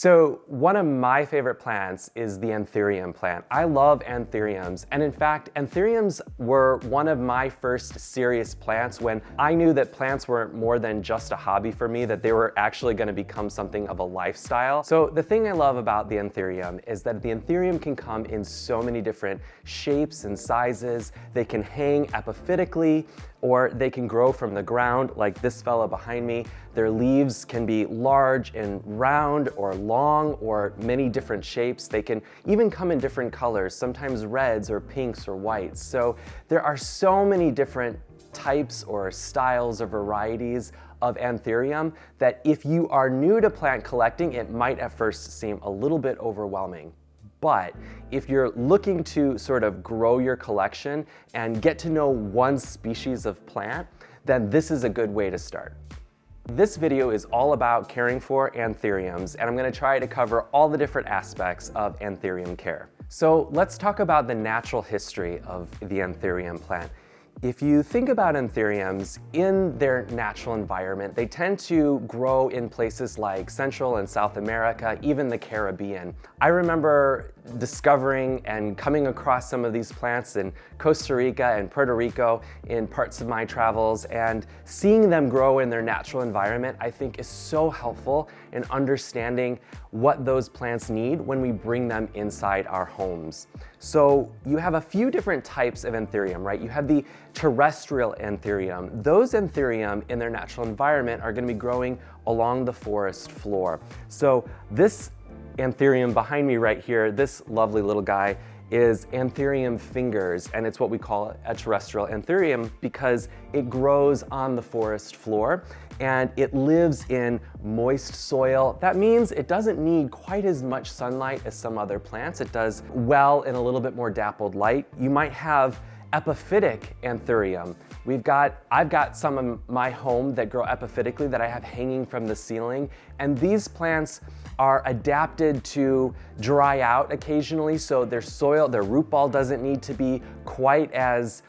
So one of my favorite plants is the Anthurium plant. I love Anthuriums, and in fact, Anthuriums were one of my first serious plants when I knew that plants weren't more than just a hobby for me, that they were actually going to become something of a lifestyle. So the thing I love about the Anthurium is that the Anthurium can come in so many different shapes and sizes. They can hang epiphytically, or they can grow from the ground like this fella behind me. Their leaves can be large and round or long or many different shapes. They can even come in different colors, sometimes reds or pinks or whites. So there are so many different types or styles or varieties of Anthurium that if you are new to plant collecting, it might at first seem a little bit overwhelming. But if you're looking to sort of grow your collection and get to know one species of plant, then this is a good way to start. This video is all about caring for Anthuriums, and I'm going to try to cover all the different aspects of Anthurium care. So let's talk about the natural history of the Anthurium plant. If you think about Anthuriums in their natural environment, they tend to grow in places like Central and South America, even the Caribbean. I remember discovering and coming across some of these plants in Costa Rica and Puerto Rico in parts of my travels, and seeing them grow in their natural environment I think is so helpful in understanding what those plants need when we bring them inside our homes. So you have a few different types of Anthurium, right? You have the terrestrial Anthurium. Those Anthurium in their natural environment are going to be growing along the forest floor. So this Anthurium behind me right here, this lovely little guy, is Anthurium fingers, and it's what we call a terrestrial Anthurium because it grows on the forest floor and it lives in moist soil. That means it doesn't need quite as much sunlight as some other plants. It does well in a little bit more dappled light. You might have epiphytic Anthurium. I've got some in my home that grow epiphytically that I have hanging from the ceiling, and these plants are adapted to dry out occasionally, so their root ball doesn't need to be quite as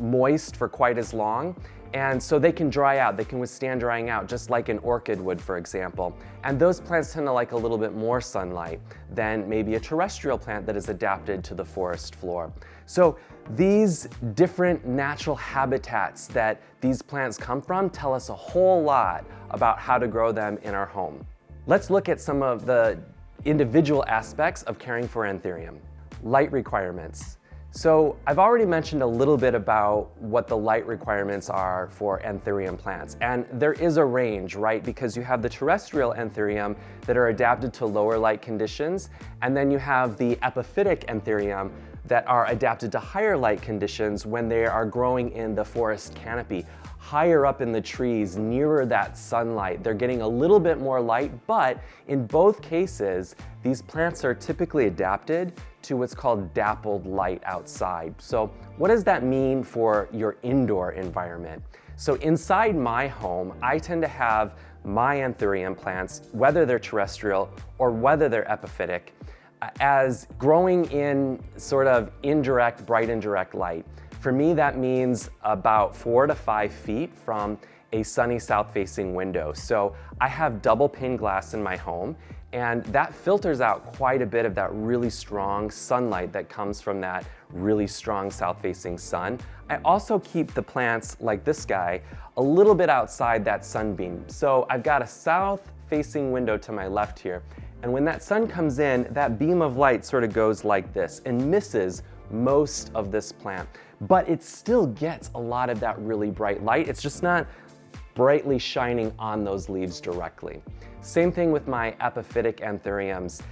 moist for quite as long. And so they can dry out, they can withstand drying out, just like an orchid would, for example. And those plants tend to like a little bit more sunlight than maybe a terrestrial plant that is adapted to the forest floor. So these different natural habitats that these plants come from tell us a whole lot about how to grow them in our home. Let's look at some of the individual aspects of caring for Anthurium. Light requirements. So I've already mentioned a little bit about what the light requirements are for Anthurium plants, and there is a range, right? Because you have the terrestrial Anthurium that are adapted to lower light conditions, and then you have the epiphytic Anthurium that are adapted to higher light conditions when they are growing in the forest canopy, higher up in the trees, nearer that sunlight. They're getting a little bit more light, but in both cases, these plants are typically adapted to what's called dappled light outside. So what does that mean for your indoor environment? So inside my home, I tend to have my Anthurium plants, whether they're terrestrial or whether they're epiphytic, as growing in sort of indirect, bright indirect light. For me, that means about 4 to 5 feet from a sunny south-facing window. So I have double pane glass in my home, and that filters out quite a bit of that really strong sunlight that comes from that really strong south-facing sun. I also keep the plants, like this guy, a little bit outside that sunbeam. So I've got a south-facing window to my left here, and when that sun comes in, that beam of light sort of goes like this and misses most of this plant. But it still gets a lot of that really bright light. It's just not brightly shining on those leaves directly. Same thing with my epiphytic Anthuriums.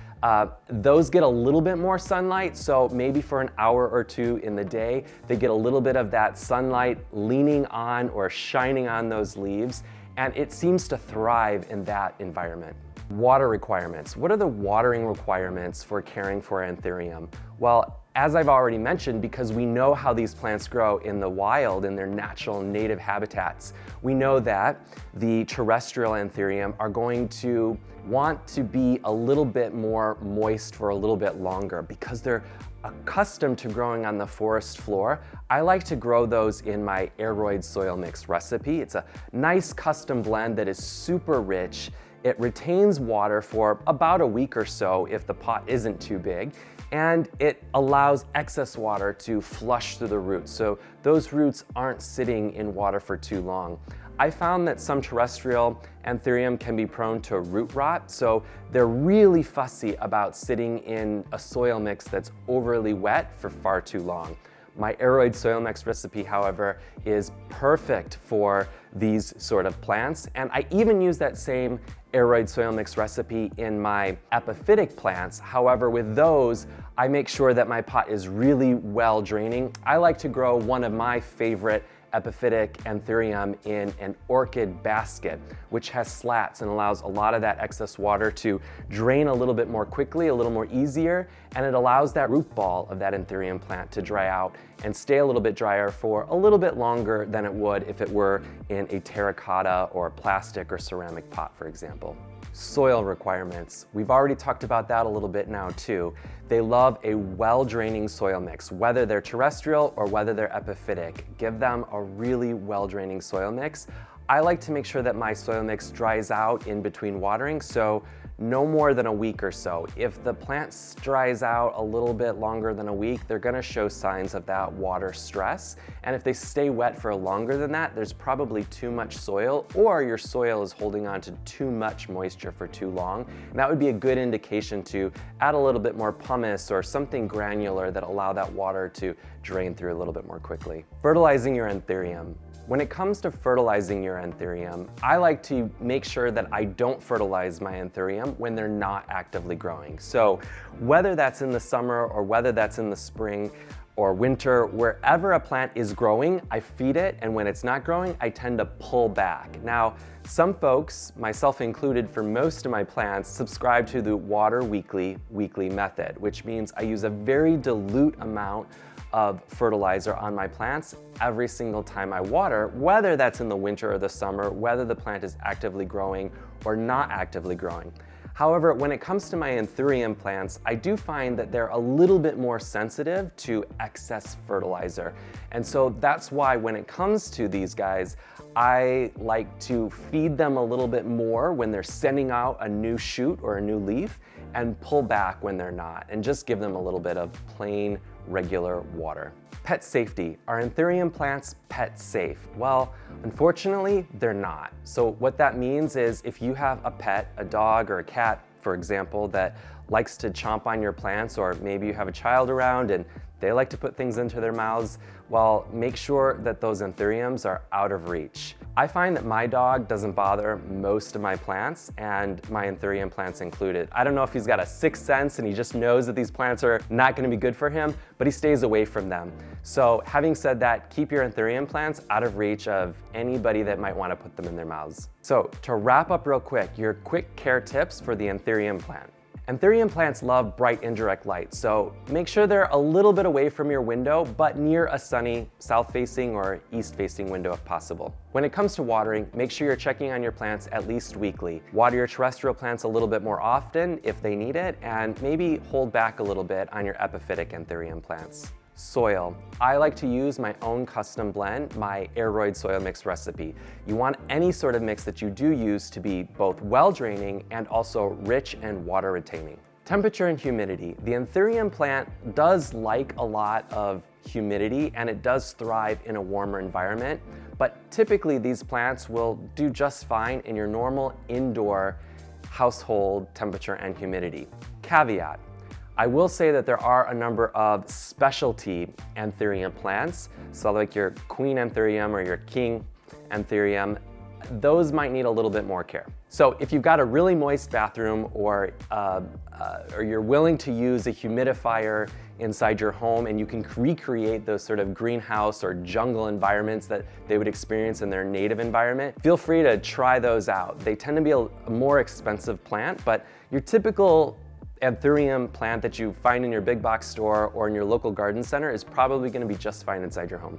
Those get a little bit more sunlight, so maybe for an hour or two in the day, they get a little bit of that sunlight leaning on or shining on those leaves, and it seems to thrive in that environment. Water requirements. What are the watering requirements for caring for Anthurium? Well, as I've already mentioned, because we know how these plants grow in the wild, in their natural native habitats, we know that the terrestrial Anthurium are going to want to be a little bit more moist for a little bit longer because they're accustomed to growing on the forest floor. I like to grow those in my Aroid soil mix recipe. It's a nice custom blend that is super rich It retains water for about a week or so if the pot isn't too big, and it allows excess water to flush through the roots, so those roots aren't sitting in water for too long. I found that some terrestrial Anthurium can be prone to root rot, so they're really fussy about sitting in a soil mix that's overly wet for far too long. My Aroid soil mix recipe, however, is perfect for these sort of plants, and I even use that same Aroid soil mix recipe in my epiphytic plants. However, with those, I make sure that my pot is really well draining. I like to grow one of my favorite epiphytic Anthurium in an orchid basket, which has slats and allows a lot of that excess water to drain a little bit more quickly, a little more easier, and it allows that root ball of that Anthurium plant to dry out and stay a little bit drier for a little bit longer than it would if it were in a terracotta or plastic or ceramic pot, for example. Soil requirements. We've already talked about that a little bit now too. They love a well-draining soil mix, whether they're terrestrial or whether they're epiphytic. Give them a really well-draining soil mix. I like to make sure that my soil mix dries out in between watering, so no more than a week or so. If the plant dries out a little bit longer than a week, they're gonna show signs of that water stress. And if they stay wet for longer than that, there's probably too much soil, or your soil is holding on to too much moisture for too long. And that would be a good indication to add a little bit more pumice or something granular that allow that water to drain through a little bit more quickly. Fertilizing your Anthurium. When it comes to fertilizing your Anthurium, I like to make sure that I don't fertilize my Anthurium when they're not actively growing. So whether that's in the summer or whether that's in the spring or winter, wherever a plant is growing, I feed it, and when it's not growing, I tend to pull back. Now, some folks, myself included for most of my plants, subscribe to the water weekly method, which means I use a very dilute amount of fertilizer on my plants every single time I water, whether that's in the winter or the summer, whether the plant is actively growing or not actively growing. However, when it comes to my Anthurium plants, I do find that they're a little bit more sensitive to excess fertilizer. And so that's why when it comes to these guys, I like to feed them a little bit more when they're sending out a new shoot or a new leaf, and pull back when they're not, and just give them a little bit of plain, regular water. Pet safety. Are Anthurium plants pet safe? Well, unfortunately, they're not. So what that means is if you have a pet, a dog or a cat, for example, that likes to chomp on your plants, or maybe you have a child around and they like to put things into their mouths, well, make sure that those Anthuriums are out of reach. I find that my dog doesn't bother most of my plants, and my Anthurium plants included. I don't know if he's got a sixth sense and he just knows that these plants are not gonna be good for him, but he stays away from them. So having said that, keep your Anthurium plants out of reach of anybody that might wanna put them in their mouths. So to wrap up real quick, your quick care tips for the Anthurium plant. Anthurium plants love bright indirect light, so make sure they're a little bit away from your window, but near a sunny south-facing or east-facing window if possible. When it comes to watering, make sure you're checking on your plants at least weekly. Water your terrestrial plants a little bit more often if they need it, and maybe hold back a little bit on your epiphytic Anthurium plants. Soil. I like to use my own custom blend, my Aroid soil mix recipe. You want any sort of mix that you do use to be both well draining and also rich and water retaining. Temperature and humidity. The Anthurium plant does like a lot of humidity, and it does thrive in a warmer environment, but typically these plants will do just fine in your normal indoor household temperature and humidity. Caveat. I will say that there are a number of specialty Anthurium plants, so like your Queen Anthurium or your King Anthurium, those might need a little bit more care. So if you've got a really moist bathroom, or you're willing to use a humidifier inside your home, and you can recreate those sort of greenhouse or jungle environments that they would experience in their native environment, feel free to try those out. They tend to be a more expensive plant, but your typical Anthurium plant that you find in your big box store or in your local garden center is probably going to be just fine inside your home.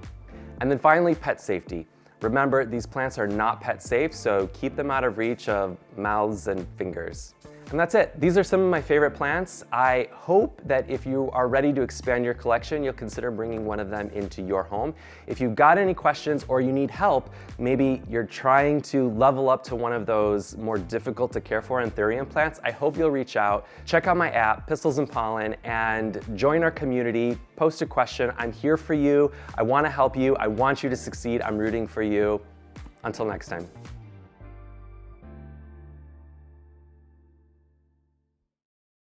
And then finally, pet safety. Remember, these plants are not pet safe, so keep them out of reach of mouths and fingers. And that's it. These are some of my favorite plants. I hope that if you are ready to expand your collection, you'll consider bringing one of them into your home. If you've got any questions or you need help, maybe you're trying to level up to one of those more difficult to care for Anthurium plants, I hope you'll reach out, check out my app, Pistils and Pollen, and join our community, post a question. I'm here for you. I want to help you. I want you to succeed. I'm rooting for you. Until next time.